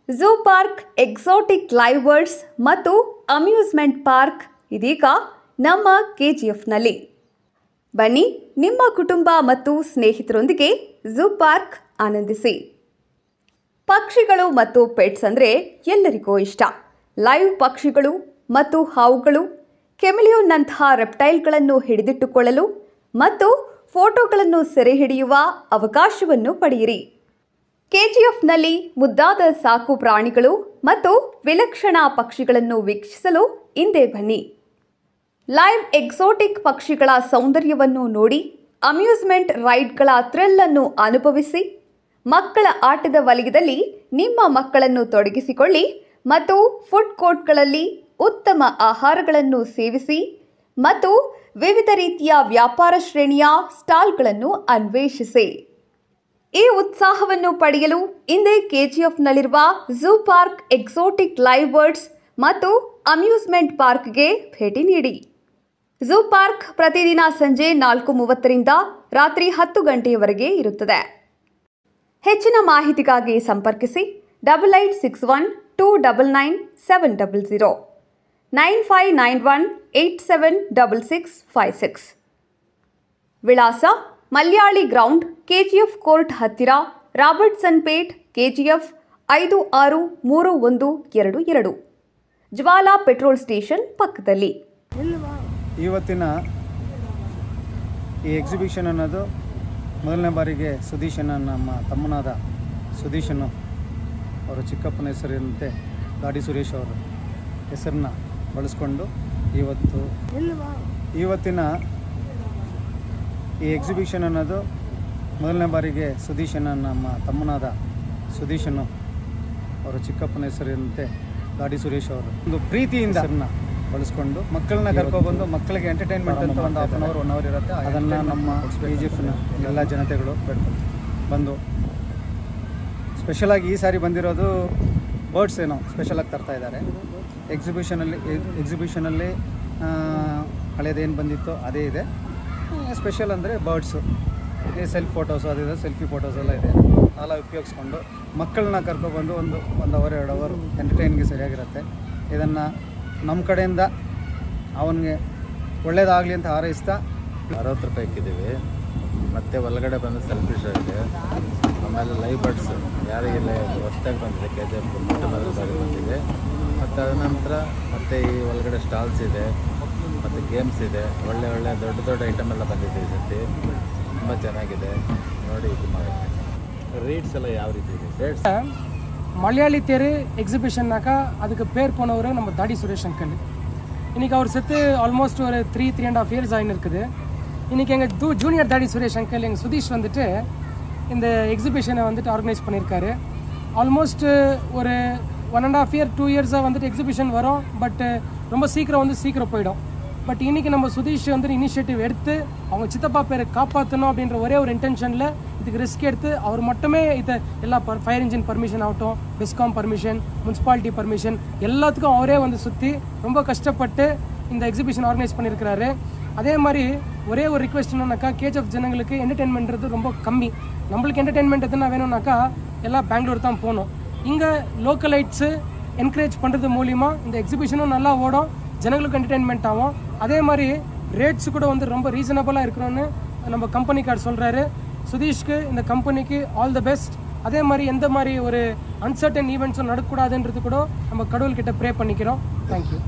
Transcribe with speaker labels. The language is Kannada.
Speaker 1: Zoo park, exotic live birds ಮತ್ತು ಅಮ್ಯೂಸ್ಮೆಂಟ್ ಪಾರ್ಕ್ ಇದೀಗ ನಮ್ಮ ಕೆಜಿಎಫ್ನಲ್ಲಿ. ಬನ್ನಿ, ನಿಮ್ಮ ಕುಟುಂಬ ಮತ್ತು ಸ್ನೇಹಿತರೊಂದಿಗೆ ಝೂ ಪಾರ್ಕ್ ಆನಂದಿಸಿ. ಪಕ್ಷಿಗಳು ಮತ್ತು ಪೆಟ್ಸ್ ಅಂದರೆ ಎಲ್ಲರಿಗೂ ಇಷ್ಟ. ಲೈವ್ ಪಕ್ಷಿಗಳು ಮತ್ತು ಹಾವುಗಳು, ಕೆಮಿಲಿಯೋನ್ನಂತಹ ರೆಪ್ಟೈಲ್ಗಳನ್ನು ಹಿಡಿದಿಟ್ಟುಕೊಳ್ಳಲು ಮತ್ತು ಫೋಟೋಗಳನ್ನು ಸೆರೆ ಹಿಡಿಯುವ ಅವಕಾಶವನ್ನು ಪಡೆಯಿರಿ. ಕೆಜಿಎಫ್ನಲ್ಲಿ ಮುದ್ದಾದ ಸಾಕು ಪ್ರಾಣಿಗಳು ಮತ್ತು ವಿಲಕ್ಷಣ ಪಕ್ಷಿಗಳನ್ನು ವೀಕ್ಷಿಸಲು ಹಿಂದೆ ಬನ್ನಿ. ಲೈವ್ ಎಕ್ಸಾಟಿಕ್ ಪಕ್ಷಿಗಳ ಸೌಂದರ್ಯವನ್ನು ನೋಡಿ, ಅಮ್ಯೂಸ್ಮೆಂಟ್ ರೈಡ್ಗಳ ಥ್ರಿಲ್ ಅನ್ನು ಅನುಭವಿಸಿ, ಮಕ್ಕಳ ಆಟದ ವಲಯದಲ್ಲಿ ನಿಮ್ಮ ಮಕ್ಕಳನ್ನು ತೊಡಗಿಸಿಕೊಳ್ಳಿ ಮತ್ತು ಫುಡ್ ಕೋರ್ಟ್ಗಳಲ್ಲಿ ಉತ್ತಮ ಆಹಾರಗಳನ್ನು ಸೇವಿಸಿ ಮತ್ತು ವಿವಿಧ ರೀತಿಯ ವ್ಯಾಪಾರ ಶ್ರೇಣಿಯ ಸ್ಟಾಲ್ಗಳನ್ನು ಅನ್ವೇಷಿಸಿ. ಈ ಉತ್ಸಾಹವನ್ನು ಪಡೆಯಲು ಹಿಂದೆ ಕೆಜಿಎಫ್ನಲ್ಲಿರುವ zoo park, exotic live birds ಮತ್ತು ಅಮ್ಯೂಸ್ಮೆಂಟ್ ಪಾರ್ಕ್ಗೆ ಭೇಟಿ ನೀಡಿ. ಝೂ ಪಾರ್ಕ್ ಪ್ರತಿದಿನ ಸಂಜೆ 4:30ರಿಂದ ರಾತ್ರಿ 10 ಗಂಟೆಯವರೆಗೆ ಇರುತ್ತದೆ. ಹೆಚ್ಚಿನ ಮಾಹಿತಿಗಾಗಿ ಸಂಪರ್ಕಿಸಿ 8861299700 9591876656. ವಿಳಾಸ: ಮಲ್ಯಾಳಿ ಗ್ರೌಂಡ್, ಕೆಜಿಎಫ್ ಕೋರ್ಟ್ ಹತ್ತಿರ, Robertson plate, KGF 563122, Jwala petrol station ಪಕ್ಕದಲ್ಲಿ.
Speaker 2: ಇವತ್ತಿನ ಈ ಎಕ್ಸಿಬಿಷನ್ ಅನ್ನೋದು ಮೊದಲನೇ ಬಾರಿಗೆ ಸುದೀಶನ, ನಮ್ಮ ತಮ್ಮನಾದ ಸುದೀಶನು ಅವರ ಚಿಕ್ಕಪ್ಪನ ಹೆಸರಿನಂತೆ ಗಾಡಿ ಸುರೇಶ್ ಅವರ ಹೆಸರನ್ನ ಬಳಸ್ಕೊಂಡು ಇವತ್ತಿನ ಈ ಎಕ್ಸಿಬಿಷನ್ ಅನ್ನೋದು ಮೊದಲನೇ ಬಾರಿಗೆ ಸುದೀಶನ, ನಮ್ಮ ತಮ್ಮನಾದ ಸುದೀಶನು ಅವರ ಚಿಕ್ಕಪ್ಪನ ಹೆಸರಿನಂತೆ ಗಾಡಿ ಸುರೇಶ್ ಅವರು ಒಂದು ಪ್ರೀತಿಯಿಂದ ಹೆಸರನ್ನ ಬಳಸ್ಕೊಂಡು ಮಕ್ಕಳನ್ನ ಕರ್ಕೊಬಂದು ಮಕ್ಕಳಿಗೆ ಎಂಟರ್ಟೈನ್ಮೆಂಟ್ ಅಂತ ಒಂದು 1 ಅವರ್ ಇರುತ್ತೆ. ಅದನ್ನು ನಮ್ಮ ಕೆಜಿಎಫ್ನ ಎಲ್ಲ ಜನತೆಗಳು ಬಂದು ಸ್ಪೆಷಲಾಗಿ ಈ ಸಾರಿ ಬಂದಿರೋದು ಬರ್ಡ್ಸ್ ಏನೋ ಸ್ಪೆಷಲಾಗಿ ತರ್ತಾ ಇದ್ದಾರೆ. ಎಕ್ಸಿಬಿಷನಲ್ಲಿ ಹಳೇದೇನು ಬಂದಿತ್ತೋ ಅದೇ ಇದೆ. ಸ್ಪೆಷಲ್ ಅಂದರೆ ಬರ್ಡ್ಸು, ಸೆಲ್ಫ್ ಫೋಟೋಸು, ಅದಿದೆ, ಸೆಲ್ಫಿ ಫೋಟೋಸ್ ಎಲ್ಲ ಇದೆ. ಎಲ್ಲ ಉಪಯೋಗಿಸ್ಕೊಂಡು ಮಕ್ಕಳನ್ನ ಕರ್ಕೊಬಂದು ಒಂದು 1 ಅವರ್ 2 ಅವರ್ ಎಂಟರ್ಟೈನ್ಗೆ ಸರಿಯಾಗಿರುತ್ತೆ. ಇದನ್ನು ನಮ್ಮ ಕಡೆಯಿಂದ ಅವನಿಗೆ ಒಳ್ಳೇದಾಗಲಿ ಅಂತ ಹಾರೈಸ್ತಾ
Speaker 3: 60 ರೂಪಾಯಿ ಇಕ್ಕಿದ್ದೀವಿ. ಮತ್ತು ಒಳಗಡೆ ಬಂದು ಸೆಲ್ಫಿ ಶೋ ಇದೆ. ಆಮೇಲೆ ಲೈವ್ ಬರ್ಡ್ಸ್ ಯಾರಿಗೆಲ್ಲ ಹೊಸ್ದಾಗಿ ಬಂದಿದೆ, ಕೆಜಿಎಫ್ ಮೊಟ್ಟ ಮೊದಲ ಬಾರಿ ಬಂದಿದೆ. ಮತ್ತು ಅದ ನಂತರ ಮತ್ತು ಈ ಒಳಗಡೆ ಸ್ಟಾಲ್ಸ್ ಇದೆ ಮತ್ತು ಗೇಮ್ಸ್ ಇದೆ. ಒಳ್ಳೆ ದೊಡ್ಡ ಐಟಮ್ ಎಲ್ಲ ಬಂದಿದೆ ಈ ಸರ್ತಿ. ತುಂಬ ಚೆನ್ನಾಗಿದೆ, ನೋಡಿ ಇದು ಮಾಡಿ. ರೇಟ್ಸ್ ಎಲ್ಲ ಯಾವ ರೀತಿ ಇದೆ? ರೇಟ್ಸ್
Speaker 4: மலையாளி தேர் எக்ஸிபிஷன்னாக்கா அதுக்கு பேர் போனவர் நம்ம தாடி சுரேஷ் அங்கிள். இன்றைக்கி அவர் செத்து ஆல்மோஸ்ட் ஒரு 3.5 இயர்ஸ் ஆகின்னு இருக்குது. இன்றைக்கி எங்கள் ஜூனியர் தாடி சுரேஷ் அங்கிள், எங்கள் சுதீஷ் வந்துட்டு இந்த எக்ஸிபிஷனை வந்துட்டு ஆர்கனைஸ் பண்ணியிருக்காரு. ஆல்மோஸ்ட் ஒரு 1.5 இயர் 2 இயர்ஸாக வந்துட்டு எக்ஸிபிஷன் வரும். பட் ரொம்ப சீக்கிரம் போயிடும். பட் இன்றைக்கி நம்ம சுதீஷ் வந்துட்டு இனிஷியேட்டிவ் எடுத்து அவங்க சித்தப்பா பேரை காப்பாற்றணும் அப்படின்ற ஒரே ஒரு இன்டென்ஷனில் இதுக்கு ரிஸ்க் எடுத்து அவர் மட்டுமே இதை எல்லா ஃபயர் இன்ஜின் பர்மிஷன் ஆகட்டும், பெஸ்காம் பர்மிஷன், முனிசிபாலிட்டி பர்மிஷன் எல்லாத்துக்கும் அவரே வந்து சுற்றி ரொம்ப கஷ்டப்பட்டு இந்த எக்ஸிபிஷன் ஆர்கனைஸ் பண்ணியிருக்கிறாரு. அதே மாதிரி ஒரே ஒரு ரிக்வெஸ்ட் என்னன்னாக்கா, கேஜிஎஃப் ஜனங்களுக்கு என்டர்டெயின்மெண்ட்றது ரொம்ப கம்மி. நம்மளுக்கு என்டர்டெயின்மெண்ட் எதுனா வேணும்னாக்கா எல்லாம் பெங்களூர் தான் போகணும். இங்கே லோக்கலைட்ஸு என்கரேஜ் பண்ணுறது மூலிமா இந்த எக்ஸிபிஷனும் நல்லா ஓடும், ஜனங்களுக்கு என்டர்டெயின்மெண்ட் ஆகும். அதே மாதிரி ரேட்ஸு கூட வந்து ரொம்ப ரீசனபிளாக இருக்கணும்னு நம்ம கம்பெனிக்கார் சொல்கிறாரு. சுதீஷ்க்கு, இந்த கம்பெனிக்கு ஆல் த பெஸ்ட். அதே மாதிரி எந்த மாதிரி ஒரு அன்சர்டன் ஈவெண்ட்ஸும் நடக்கக்கூடாதுன்றது கூட நம்ம கடவுள்கிட்ட ப்ரே பண்ணிக்கிறோம். தேங்க்யூ.